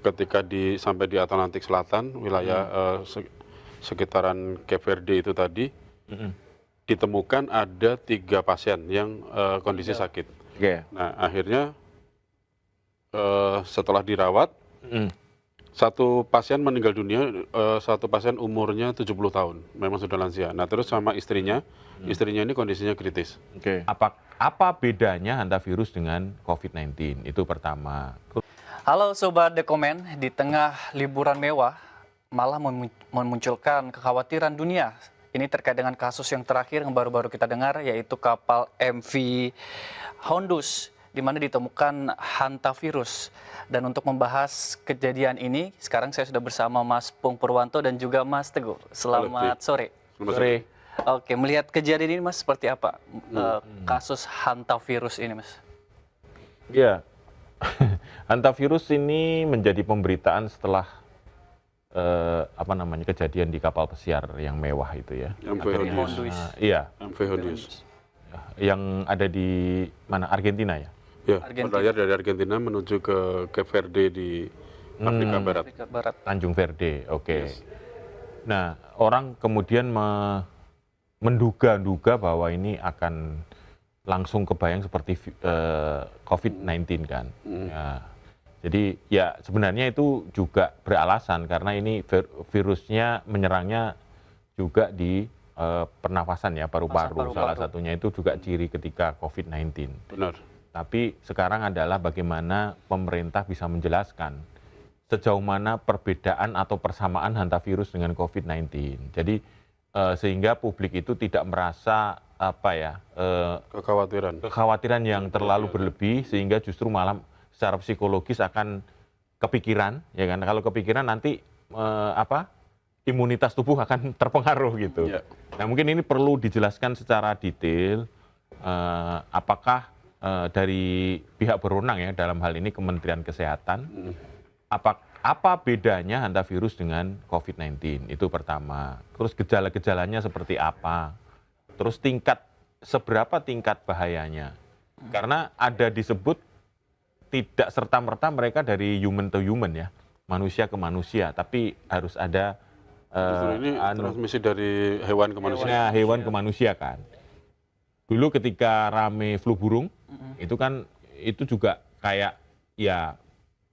ketika sampai di Atlantik Selatan, wilayah sekitaran Cape Verde itu tadi, ditemukan ada 3 pasien yang kondisi sakit. Nah, akhirnya setelah dirawat, satu pasien meninggal dunia, satu pasien umurnya 70 tahun, memang sudah lansia. Nah, terus sama istrinya ini kondisinya kritis. Apa bedanya hantavirus dengan COVID-19? Itu pertama. Halo Sobat The Comment, di tengah liburan mewah malah memunculkan kekhawatiran dunia. Ini terkait dengan kasus yang terakhir yang baru-baru kita dengar, yaitu kapal MV Hondus, di mana ditemukan hantavirus. Dan untuk membahas kejadian ini, sekarang saya sudah bersama Mas Pung Purwanto dan juga Mas Teguh. Selamat sore. Selamat sore. Oke, melihat kejadian ini Mas, seperti apa kasus hantavirus ini Mas? Ya, hantavirus ini menjadi pemberitaan setelah kejadian di kapal pesiar yang mewah itu ya. MV Hondus. Iya. MV Hondus. Yang ada di mana? Argentina ya? Ya, berlayar dari Argentina menuju ke Cape Verde di Afrika Barat. Tanjung Verde, oke. Nah, orang kemudian menduga-duga bahwa ini akan langsung kebayang seperti COVID-19 kan. Ya. Jadi ya sebenarnya itu juga beralasan karena ini virusnya menyerangnya juga di pernafasan ya, paru-paru. Salah satunya itu juga ciri ketika COVID-19. Benar. Tapi sekarang adalah bagaimana pemerintah bisa menjelaskan sejauh mana perbedaan atau persamaan hantavirus dengan COVID-19. Jadi sehingga publik itu tidak merasa kekhawatiran yang terlalu berlebih, sehingga justru malah secara psikologis akan kepikiran, ya kan? Kalau kepikiran nanti imunitas tubuh akan terpengaruh gitu. Ya. Nah, mungkin ini perlu dijelaskan secara detail apakah dari pihak berwenang ya, dalam hal ini Kementerian Kesehatan, apa bedanya hantavirus dengan COVID-19? Itu pertama. Terus gejala-gejalanya seperti apa? Terus seberapa tingkat bahayanya? Karena ada disebut tidak serta-merta mereka dari human to human ya, manusia ke manusia, tapi harus ada ini transmisi dari hewan ke manusia. Hewan ke manusia kan. Dulu ketika rame flu burung, itu juga kayak ya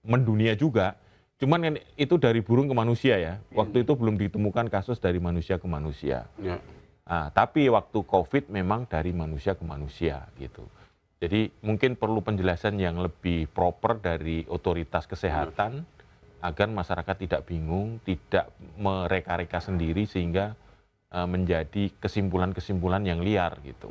mendunia juga. Cuman kan itu dari burung ke manusia ya. Waktu itu belum ditemukan kasus dari manusia ke manusia. Ya. Nah, tapi waktu COVID memang dari manusia ke manusia gitu. Jadi mungkin perlu penjelasan yang lebih proper dari otoritas kesehatan agar masyarakat tidak bingung, tidak mereka-reka sendiri sehingga menjadi kesimpulan-kesimpulan yang liar gitu.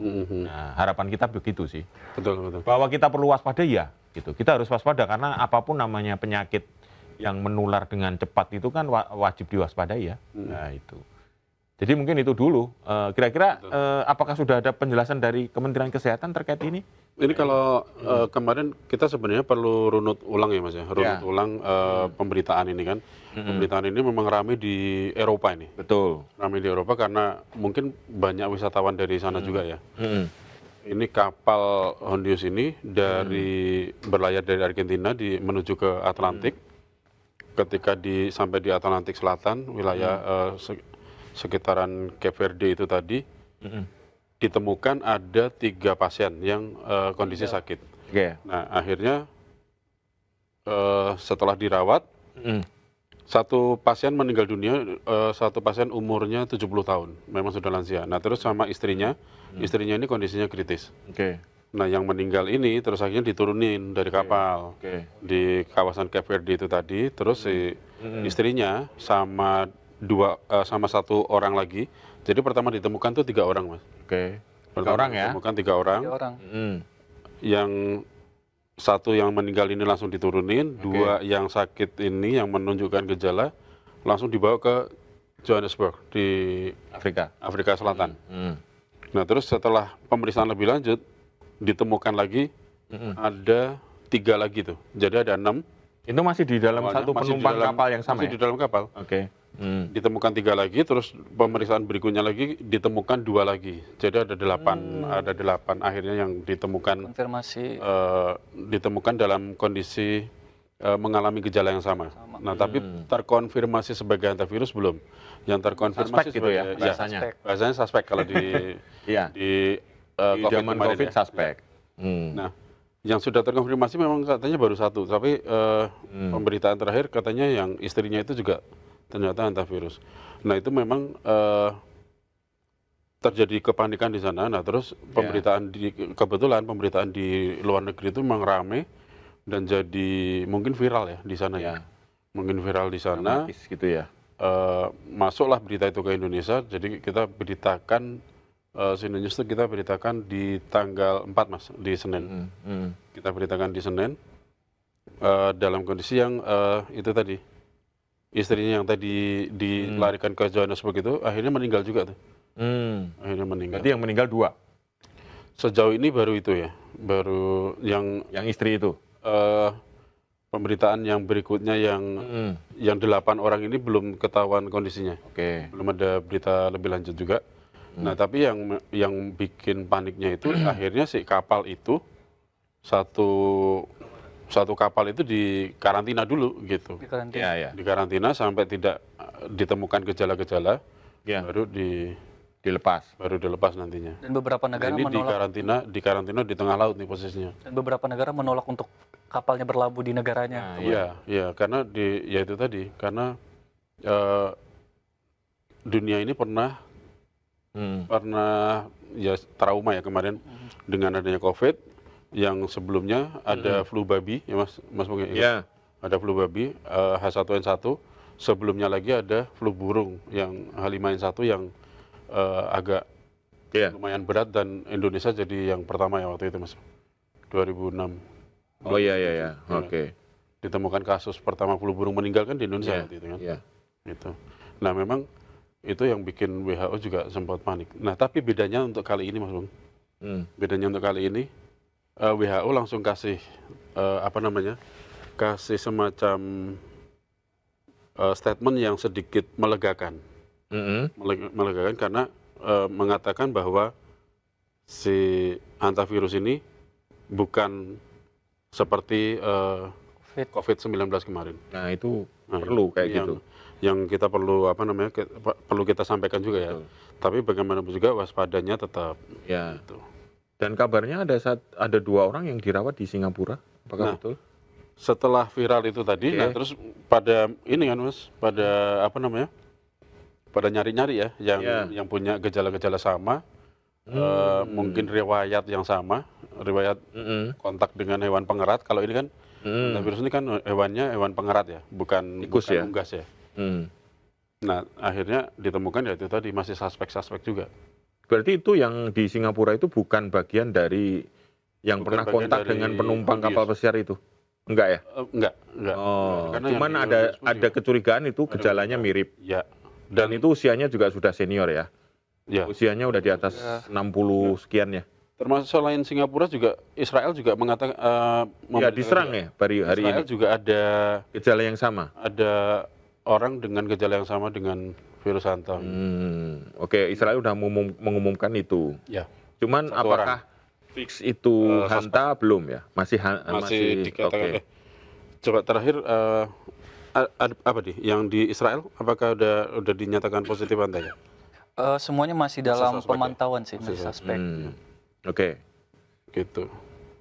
Nah, harapan kita begitu sih. Betul. Bahwa kita perlu waspada ya, gitu. Kita harus waspada karena apapun namanya penyakit yang menular dengan cepat itu kan wajib diwaspadai ya. Nah, itu. Jadi mungkin itu dulu. Kira-kira apakah sudah ada penjelasan dari Kementerian Kesehatan terkait ini? Ini kalau kemarin kita sebenarnya perlu runut ulang ya Mas ya, ulang pemberitaan ini kan. Pemberitaan ini memang ramai di Eropa ini. Betul. Ramai di Eropa karena mungkin banyak wisatawan dari sana juga ya. Ini kapal Hondus ini berlayar dari Argentina menuju ke Atlantik. Ketika sampai di Atlantik Selatan, wilayah sekitaran Cape Verde itu tadi, ditemukan ada 3 pasien yang kondisi sakit. Nah, akhirnya setelah dirawat, satu pasien meninggal dunia, satu pasien umurnya 70 tahun, memang sudah lansia. Nah, terus sama istrinya ini kondisinya kritis. Nah, yang meninggal ini terus akhirnya diturunin dari kapal di kawasan Cape Verde itu tadi. Terus si istrinya sama satu orang lagi. Jadi pertama ditemukan tuh 3 orang Mas. Pertama ditemukan 3 orang. Yang satu yang meninggal ini langsung diturunin, 2 yang sakit ini yang menunjukkan gejala langsung dibawa ke Johannesburg di Afrika Selatan. Nah, terus setelah pemeriksaan lebih lanjut ditemukan lagi ada 3 lagi tuh. Jadi ada 6. Itu masih di dalam satu penumpang kapal yang sama. Masih di dalam kapal. Ditemukan 3 lagi, terus pemeriksaan berikutnya lagi ditemukan 2 lagi. Jadi ada 8 akhirnya yang ditemukan. Konfirmasi. Ditemukan dalam kondisi mengalami gejala yang sama. Nah, tapi terkonfirmasi sebagai antivirus belum. Yang terkonfirmasi Suspek gitu ya, sebagai bahasanya. bahasanya suspek kalau di Iya. di Di zaman kemarin COVID ya. suspek. Nah, yang sudah terkonfirmasi memang katanya baru satu, tapi pemberitaan terakhir katanya yang istrinya itu juga ternyata antivirus. Nah, itu memang terjadi kepanikan di sana. Nah, terus kebetulan pemberitaan di luar negeri itu memang rame dan jadi mungkin viral ya di sana ya. Mungkin viral di sana. Dramatis gitu ya. Masuklah berita itu ke Indonesia, jadi kita beritakan Sini News itu kita beritakan di tanggal 4 Mas, di Senin. Kita beritakan di Senin dalam kondisi yang itu tadi istrinya yang tadi dilarikan ke Johannesburg itu akhirnya meninggal juga tuh. Akhirnya meninggal. Berarti yang meninggal 2. Sejauh ini baru itu ya, baru yang istri itu. Pemberitaan yang berikutnya yang 8 orang ini belum ketahuan kondisinya. Oke. Belum ada berita lebih lanjut juga. Nah, tapi yang bikin paniknya itu akhirnya si kapal itu satu kapal itu dikarantina dulu gitu. Di Dikarantina sampai tidak ditemukan gejala-gejala, baru dilepas nantinya. Dan beberapa negara ini menolak. dikarantina di tengah laut nih posisinya. Dan beberapa negara menolak untuk kapalnya berlabuh di negaranya. Iya, karena ya itu tadi, karena dunia ini pernah ya trauma ya kemarin dengan adanya COVID, yang sebelumnya ada flu babi, ya Mas mungkin ingat? Ada flu babi H1N1, sebelumnya lagi ada flu burung yang H5N1 yang agak lumayan berat dan Indonesia jadi yang pertama ya waktu itu Mas, 2006. Oh iya. Oke. Ditemukan kasus pertama flu burung meninggal kan di Indonesia waktu itu kan. Gitu. Nah, memang itu yang bikin WHO juga sempat panik. Nah, tapi bedanya untuk kali ini Mas Bung. Bedanya untuk kali ini WHO langsung kasih kasih semacam statement yang sedikit melegakan. Melegakan karena mengatakan bahwa si antivirus ini bukan seperti COVID-19 kemarin. Nah, itu perlu kayak gitu. Yang kita perlu perlu kita sampaikan juga ya. Tapi bagaimanapun juga waspadanya tetap. Gitu. Dan kabarnya ada 2 orang yang dirawat di Singapura. Apakah betul? Setelah viral itu tadi, nah terus pada ini kan Mas, pada pada nyari-nyari ya yang punya gejala-gejala sama, mungkin riwayat yang sama, riwayat kontak dengan hewan pengerat. Kalau ini kan virus ini kan hewannya hewan pengerat ya, bukan unggas ya. Nah, akhirnya ditemukan ya itu tadi masih suspek juga. Berarti itu yang di Singapura itu bukan bagian dari yang pernah kontak dengan penumpang kapal pesiar itu? Enggak ya? Enggak. Karena cuman ada kecurigaan itu gejalanya mirip. Ya. Dan itu usianya juga sudah senior ya? Usianya udah di atas 60 sekian ya? Termasuk selain Singapura juga Israel juga mengatakan diserang ya hari Israel ini. Juga ada gejala yang sama. Ada orang dengan gejala yang sama dengan virus Hanta. Oke, Israel udah mengumumkan itu. Ya. Cuman apakah fix itu Hanta belum ya? Masih dikatakan. Coba terakhir apa yang di Israel? Apakah udah dinyatakan positif Hanta ya? Semuanya masih dalam pemantauan sih, masih suspek. Oke. Gitu.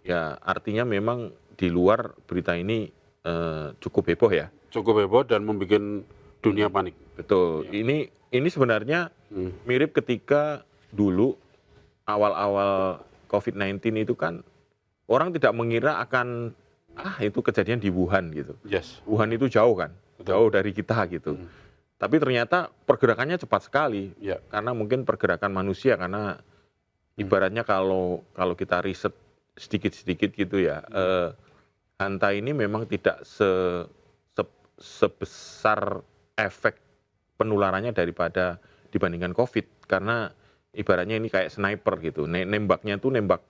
Ya, artinya memang di luar berita ini cukup heboh ya. Cukup heboh dan membuat dunia panik. Betul. Ini sebenarnya mirip ketika dulu awal-awal COVID-19 itu kan orang tidak mengira akan itu kejadian di Wuhan gitu. Wuhan itu jauh kan, jauh dari kita gitu. Tapi ternyata pergerakannya cepat sekali. Karena mungkin pergerakan manusia, karena ibaratnya kalau kita riset sedikit-sedikit gitu ya, Hanta ini memang tidak sebesar efek penularannya dibandingkan COVID, karena ibaratnya ini kayak sniper gitu, nembaknya tuh nembak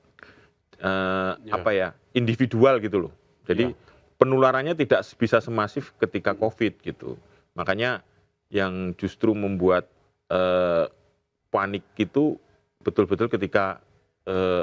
individual gitu loh. Jadi penularannya tidak bisa semasif ketika COVID gitu. Makanya yang justru membuat panik itu betul-betul ketika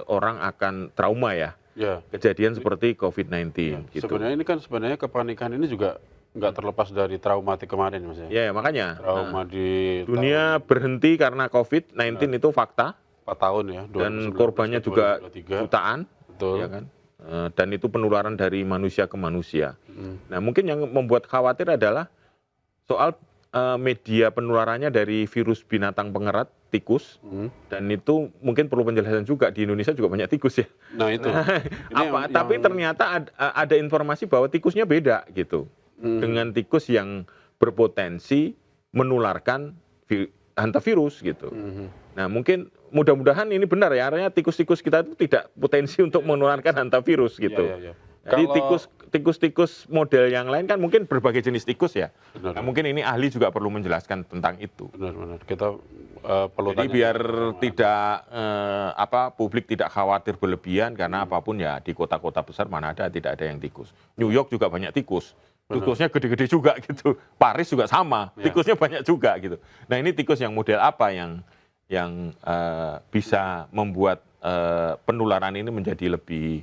orang akan trauma ya. Ya. kejadian seperti COVID-19 gitu. Sebenarnya ini kan kepanikan ini juga nggak terlepas dari traumatik kemarin, Mas ya. Ya, makanya Trauma di dunia berhenti karena COVID-19 itu fakta, 4 tahun ya. dan 2019 korbannya ke juga 2023. jutaan, Betul. ya kan? Dan itu penularan dari manusia ke manusia. Nah, mungkin yang membuat khawatir adalah soal media penularannya dari virus binatang pengerat, tikus, dan itu mungkin perlu penjelasan juga, di Indonesia juga banyak tikus ya. Nah itu. Ini Tapi ternyata ada informasi bahwa tikusnya beda gitu, dengan tikus yang berpotensi menularkan hantavirus gitu. Nah, mungkin mudah-mudahan ini benar ya, artinya tikus-tikus kita itu tidak potensi untuk menularkan hantavirus gitu. Iya. Jadi Kalau- tikus-tikus model yang lain kan mungkin berbagai jenis tikus ya. Benar. Nah, mungkin ini ahli juga perlu menjelaskan tentang itu. Benar. Kita perlu Jadi tanya biar sama- tidak publik tidak khawatir berlebihan, karena apapun ya, di kota-kota besar mana ada tidak ada yang tikus. New York juga banyak tikus. Tikusnya gede-gede juga gitu. Paris juga sama, tikusnya banyak juga gitu. Nah, ini tikus yang model apa yang bisa membuat penularan ini menjadi lebih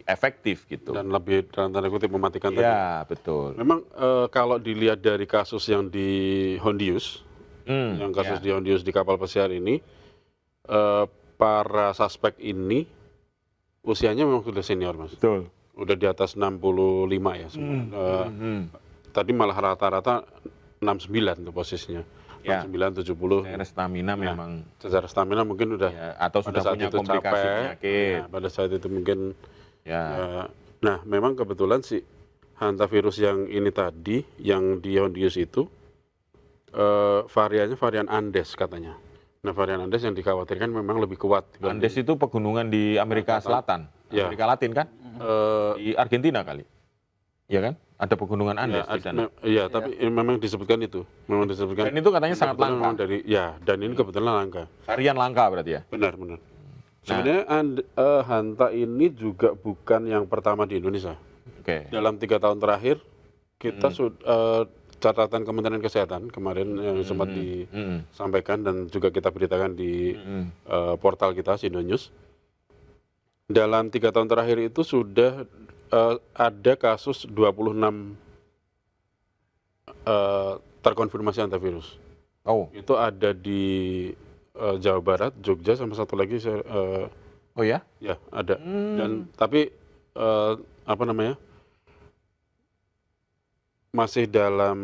efektif gitu. dan lebih dalam tanda kutip mematikan tadi. Ya, betul. Memang kalau dilihat dari kasus yang di Hondius, yang kasus di Hondius di kapal pesiar ini, para suspek ini usianya memang sudah senior, Mas. Betul. Udah di atas 65 ya semua. Tadi malah rata-rata 69 tuh posisinya. Ya. 69, 70. Secara stamina memang Secara stamina mungkin udah ya, atau pada sudah saat punya itu komplikasi capek. penyakit. Nah, pada saat itu mungkin Ya. nah, memang kebetulan si hantavirus yang ini tadi, yang di Hondius itu, variannya varian Andes katanya. Nah, varian Andes yang dikhawatirkan memang lebih kuat. Andes itu pegunungan di Amerika Selatan, Ya. Amerika Latin kan? Di Argentina kali, ya kan? Ada pegunungan Andes di sana. Iya, tapi memang disebutkan itu. Memang disebutkan. Dan itu katanya sangat kebetulan langka. memang dan ini kebetulan langka. Varian langka berarti ya? Benar. Sebenarnya Hanta ini juga bukan yang pertama di Indonesia. Oke. Dalam 3 tahun terakhir, kita catatan Kementerian Kesehatan kemarin yang sempat disampaikan dan juga kita beritakan di portal kita, Sindo News. Dalam 3 tahun terakhir itu sudah ada kasus 26 terkonfirmasi hantavirus. Oh, Itu ada di Jawa Barat, Jogja, sama satu lagi oh ya? ya ada. Dan tapi masih dalam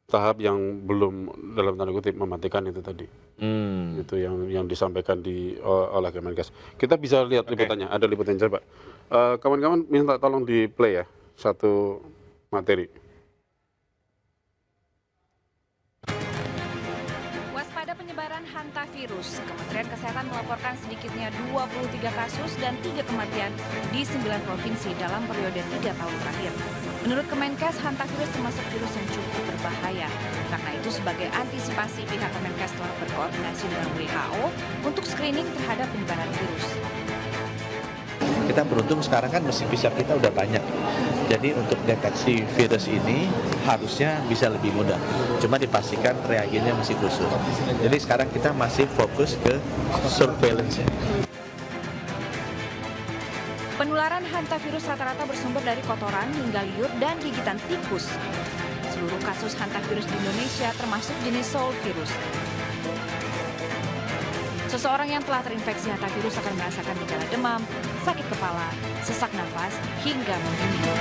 tahap yang belum dalam tanda kutip mematikan itu tadi. Itu yang disampaikan oleh Kemenkes. Kita bisa lihat liputannya, ada liputannya, coba. Kawan-kawan minta tolong di play ya satu materi. Waspada penyebaran hantavirus, Kementerian Kesehatan melaporkan sedikitnya 23 kasus dan 3 kematian di 9 provinsi dalam periode 3 tahun terakhir. Menurut Kemenkes, hantavirus termasuk virus yang cukup berbahaya. Karena itu, sebagai antisipasi, pihak Kemenkes telah berkoordinasi dengan WHO untuk screening terhadap penyebaran virus. Kita beruntung sekarang kan mesin PCR kita udah banyak. Jadi untuk deteksi virus ini harusnya bisa lebih mudah. Cuma dipastikan reagennya masih khusus. Jadi sekarang kita masih fokus ke surveillance-nya. Penularan hantavirus rata-rata bersumber dari kotoran hingga liur dan gigitan tikus. Seluruh kasus hantavirus di Indonesia termasuk jenis Soul virus. Seseorang yang telah terinfeksi hantavirus akan merasakan gejala demam, sakit kepala, sesak nafas, hingga membunuh.